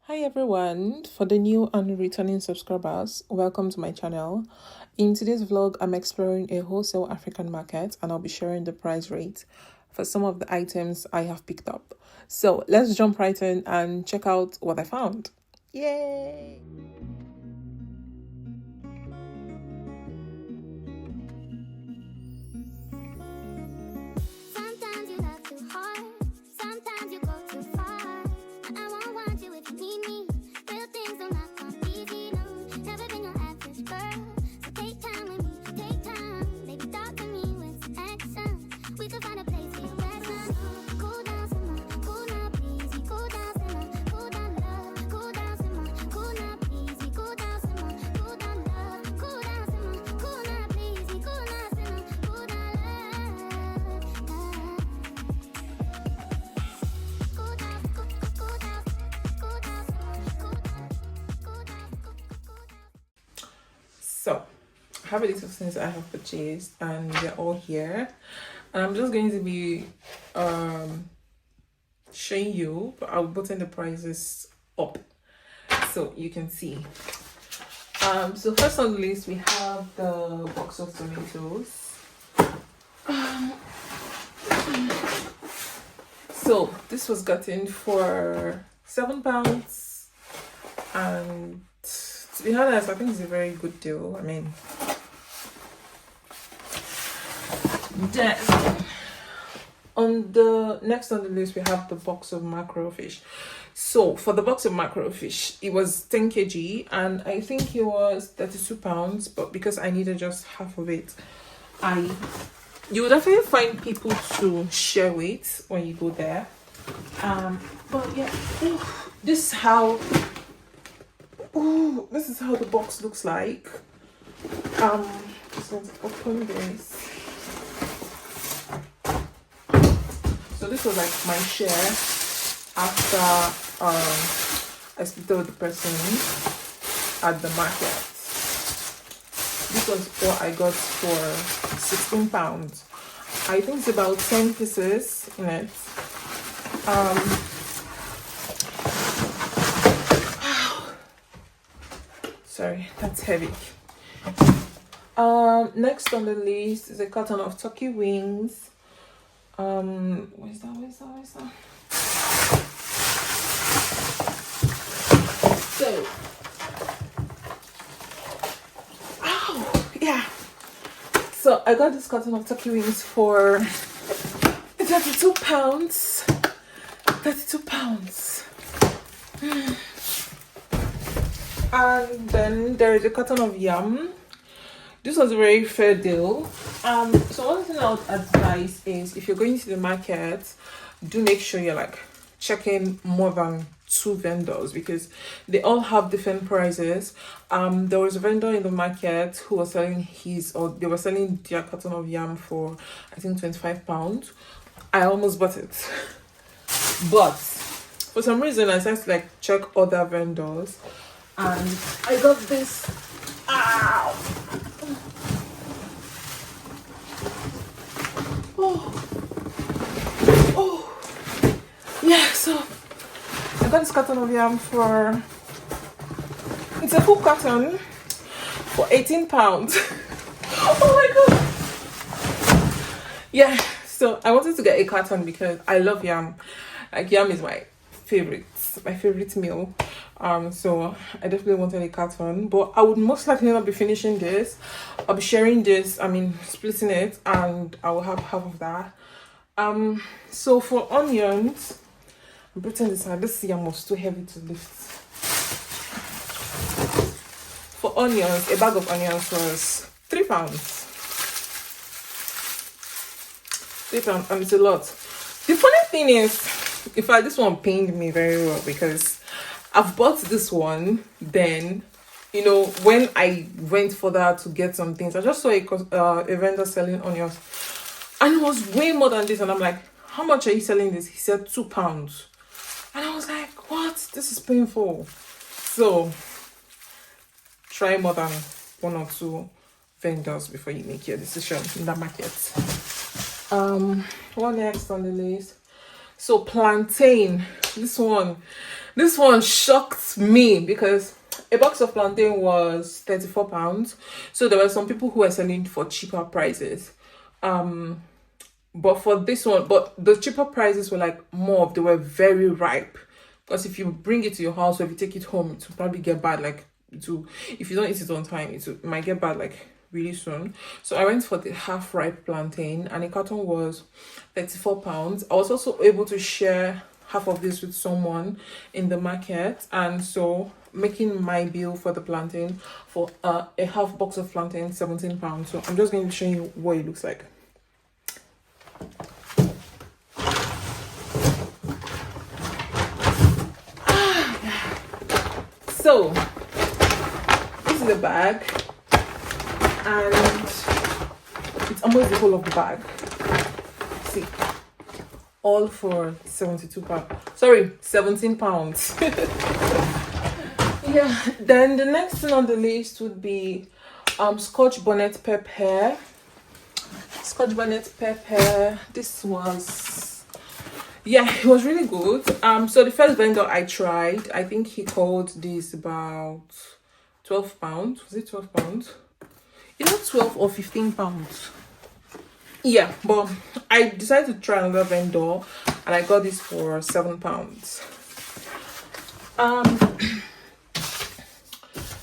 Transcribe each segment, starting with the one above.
Hi everyone, for the new and returning subscribers, welcome to my channel. In today's vlog, I'm exploring a wholesale African market and I'll be sharing the price rate for some of the items I have picked up. So let's jump right in and check out what I found. Yay! Sometimes you love too hard, sometimes you go too far. And I won't want you if you need me. Real things don't not come easy, no. Never been your average girl. So take time with me, take time. Baby, talk to me with some action. We could find a place for you action. Cool down, simmer, cool now, please. We cool down, simmer, cool down, love. Cool down, simmer, cool now, please. We cool down, simmer, cool down, love. Cool down, simmer, cool now, please. We cool down, simmer, cool down, love. Cool down, cool down, cool down, cool down, cool down, cool down. So, I have a list of things I have purchased and they're all here. And I'm just going to be showing you, but I'll button the prices up so you can see. So first on the list we have the box of tomatoes. So this was gotten for £7, and to be honest, I think it's a very good deal. I mean, then on the next on the list we have the box of mackerel fish. So for the box of mackerel fish, it was 10 kg and I think it was £32, but because I needed just half of it, you would definitely find people to share with when you go there. But yeah, this is how the box looks like. Just going to open this. So this was like my share after I split with the person at the market. This was what I got for £16. I think it's about 10 pieces in it. Sorry, that's heavy. Next on the list is a carton of turkey wings. Where's that? So, yeah. So I got this carton of turkey wings for £32. £32. And then there is a carton of yam. This was a very fair deal. So one thing I would advise is if you're going to the market, do make sure you're like checking more than 2 vendors because they all have different prices. There was a vendor in the market who was selling they were selling their carton of yam for I think £25. I almost bought it, but for some reason I decided to like check other vendors and I got this. Ow! Oh, yeah, so I got this carton of yam for, it's a full carton for £18. Oh my god. Yeah, so I wanted to get a carton because I love yam. Like yam is my favorite meal. So I definitely wanted a carton, but I would most likely not be finishing this. I'll be sharing this, splitting it, and I will have half of that. So for onions, I'm putting this out. This yam was too heavy to lift. For onions, a bag of onions was £3. £3, and it's a lot. The funny thing is, in fact, this one pained me very well because I've bought this one. Then, you know, when I went further to get some things, I just saw a vendor selling onions, and it was way more than this. And I'm like, "How much are you selling this?" He said £2, and I was like, "What? This is painful." So, try more than 1 or 2 vendors before you make your decision in the market. What next on the list? So plantain, this one This one shocked me because a box of plantain was £34. So there were some people who were selling for cheaper prices. But for this one, but the cheaper prices were like more, they were very ripe. Because if you bring it to your house or if you take it home, it will probably get bad. Like, if you don't eat it on time, it might get bad like really soon. So I went for the half ripe plantain, and a carton was £34. I was also able to share half of this with someone in the market, and so making my bill for the plantain for a half box of plantain, £17. So I'm just going to show you what it looks like. So this is the bag, and it's almost the whole of the bag. See, all for £72. Sorry, £17. Yeah. Then the next thing on the list would be Scotch bonnet pepper. Scotch bonnet pepper. This was, yeah, it was really good. So the first vendor I tried, I think he called this about £12. Was it £12? Either 12 or £15. Yeah, but I decided to try another vendor, and I got this for £7.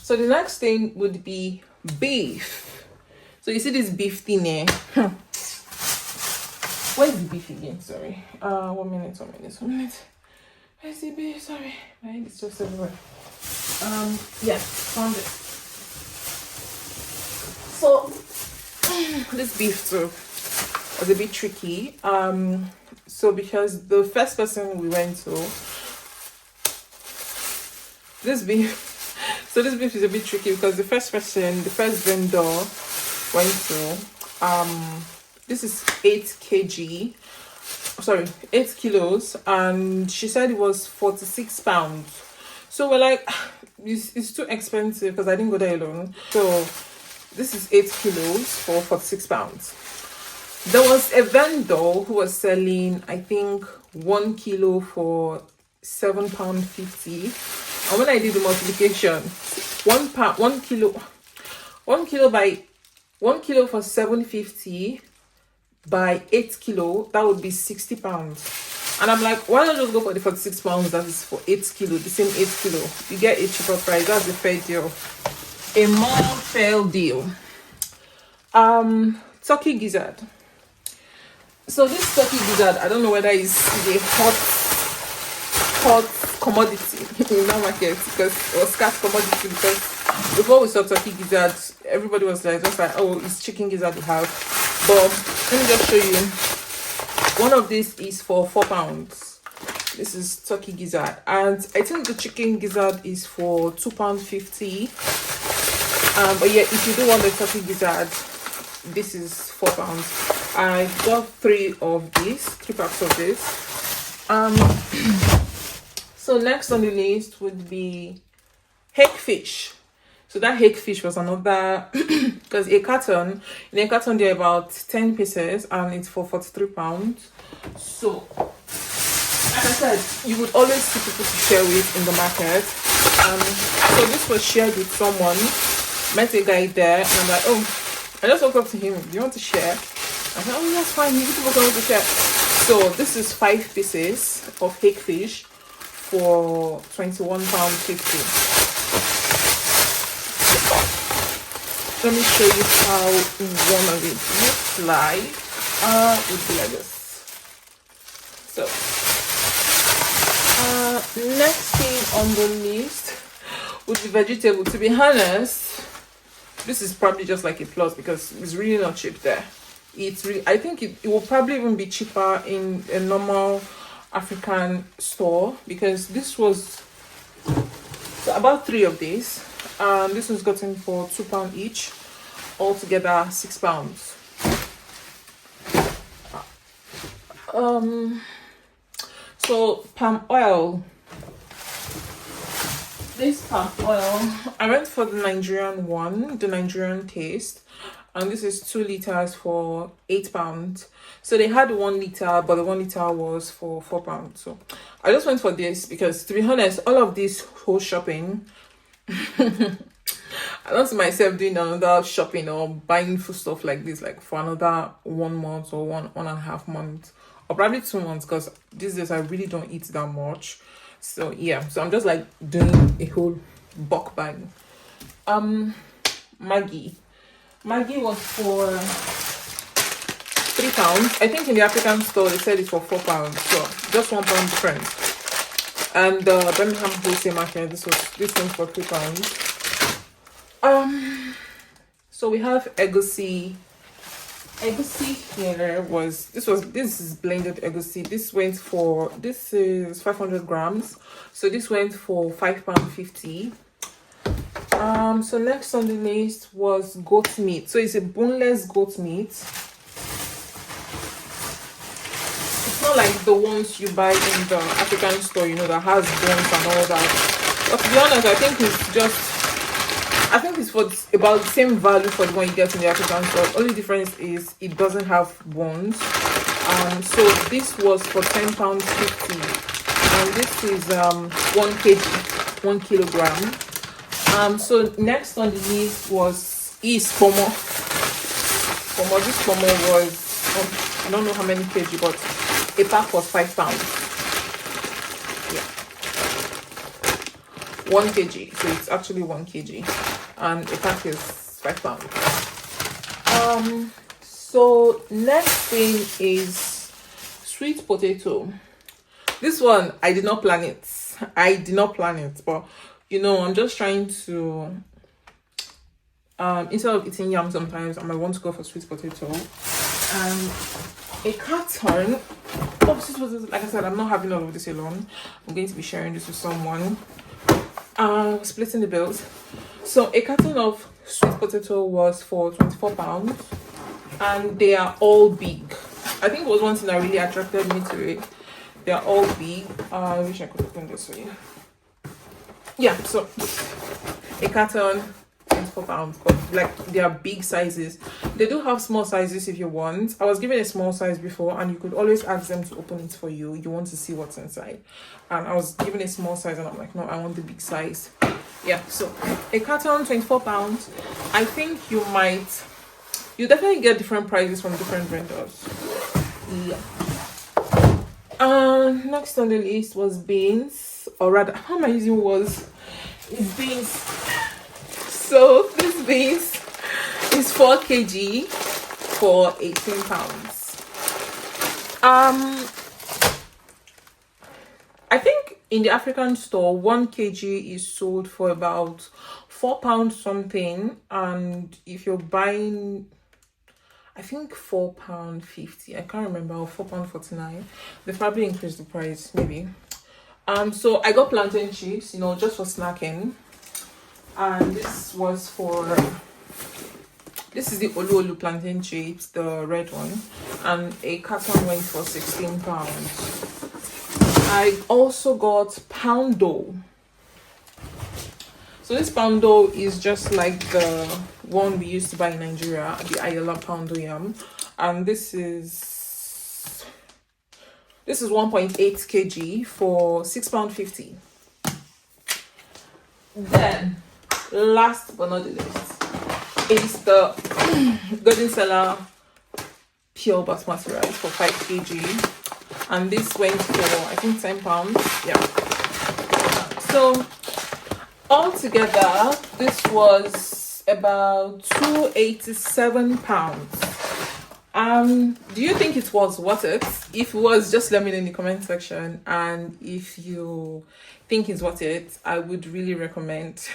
So the next thing would be beef. So you see this beef thing here. Where's the beef again? Sorry. 1 minute. Where's the beef? Sorry. My head is just everywhere. Yeah, found it. So this beef too was a bit tricky. So because the first person we went to, this beef is a bit tricky because the first vendor went to, this is 8 kilos, and she said it was £46. So we're like, it's too expensive because I didn't go there alone. So this is 8 kilos for £46. There was a vendor who was selling, I think, 1 kilo for £7.50. And when I did the multiplication, 1 kilo for £7.50 by 8 kilo, that would be £60. And I'm like, why not just go for the £46 that is for 8 kilo, the same 8 kilo? You get a cheaper price. That's a fair deal. A more fair deal. Turkey gizzard. So this turkey gizzard, I don't know whether it's a hot commodity in that market, because it was scarce commodity, because before we saw turkey gizzard, everybody was like, just like, oh, it's chicken gizzard we have. But let me just show you. One of these is for £4. This is turkey gizzard, and I think the chicken gizzard is for £2.50. But yeah, if you do want the turkey gizzard, this is £4. I got 3 packs of this. So next on the list would be hackfish. So that hackfish was another, because in a carton there are about 10 pieces, and it's for £43. So like I said, you would always see people to share with in the market. So this was shared with someone. Met a guy there, and I'm like, oh, I just walked up to him, do you want to share? I said, oh, that's fine, you people want to share. So this is 5 pieces of hackfish for £21.50. Let me show you how one of it looks like. It would be like this. So next thing on the list would be vegetable. To be honest, this is probably just like a plus because it's really not cheap there. It's really, I think it will probably even be cheaper in a normal African store, because this was, so about 3 of these. This was gotten for £2 each, altogether £6. So palm oil. This palm oil, I went for the Nigerian one, the Nigerian taste. and this is 2 liters for £8. So they had 1 liter, but the 1 liter was for £4. So I just went for this because, to be honest, all of this whole shopping, I don't see myself doing another shopping or buying food stuff like this, like for another 1 month or 1.5 months, or probably 2 months, because these days I really don't eat that much. So yeah, so I'm just like doing a whole bulk bag. Maggie was for £3. I think in the African store they said it's for £4, so just £1 difference. And the Birmingham Wholesale Market, this one's for £3. So we have egusi. Egusi here this is blended egusi. This is 500 grams. So this went for £5.50. So next on the list was goat meat. So it's a boneless goat meat. It's not like the ones you buy in the African store, you know, that has bones and all that. But to be honest, I think it's for about the same value for the one you get in the African store. Only difference is it doesn't have bones. So this was for £10.50, and this is 1 kilogram. So next on the list is pomo. This pomo was, I don't know how many kg, but a pack was £5. Yeah, 1 kg. So it's actually 1 kg, and a pack is £5. So next thing is sweet potato. This one I did not plan it. But you know, I'm just trying to instead of eating yam, sometimes I might want to go for sweet potato. And a carton of sweet potatoes. Like I said, I'm not having all of this alone. I'm going to be sharing this with someone. Splitting the bills. So a carton of sweet potato was for £24, and they are all big. I think it was one thing that really attracted me to it. They are all big. I wish I could open this for you. Yeah, so a carton, £24, but like they are big sizes. They do have small sizes if you want. I was given a small size before, and you could always ask them to open it for you. You want to see what's inside, and I was given a small size, and I'm like, no, I want the big size. Yeah, so a carton, £24. I think you definitely get different prices from different vendors. Yeah. Next on the list was beans, or rather, how am I using beans? So this beans is 4 kg for £18. I think in the African store 1 kg is sold for about £4 something, and if you're buying, I think £4.50, I can't remember, or £4.49, they probably increased the price, maybe. So I got plantain chips, you know, just for snacking, and this is the Olu plantain chips, the red one, and a carton went for £16. I also got poundo. So this poundo is just like the one we used to buy in Nigeria, the Ayala poundo yam, and this is 1.8 kg for £6.50. Then last but not the least is the Golden Seller pure basmati rice for 5 kg, and this went for I think £10. Yeah. So altogether, this was about £287. Do you think it was worth it? If it was, just let me know in the comment section. And if you think it's worth it, I would really recommend,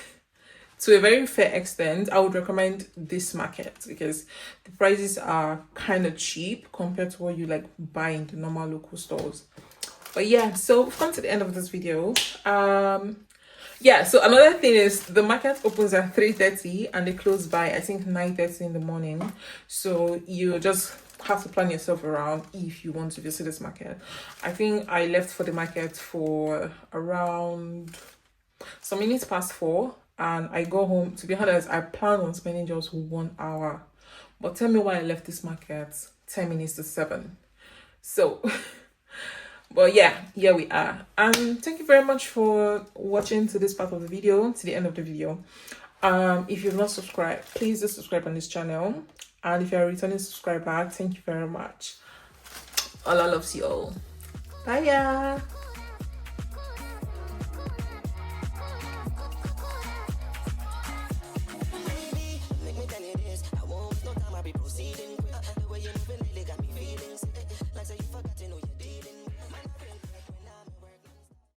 to a very fair extent, I would recommend this market, because the prices are kind of cheap compared to what you like buy in the normal local stores. But yeah, so we've come to the end of this video. Yeah, so another thing is the market opens at 3:30 and they close by I think 9:30 in the morning. So you just have to plan yourself around if you want to visit this market. I think I left for the market for around some minutes past 4, and I go home. To be honest, I plan on spending just 1 hour, But tell me why I left this market 10 minutes to 7. So, but yeah, here we are. And thank you very much for watching to this part of the video, to the end of the video. If you've not subscribed, please do subscribe on this channel. And if you're a returning subscriber, thank you very much. Allah loves you all. Bye.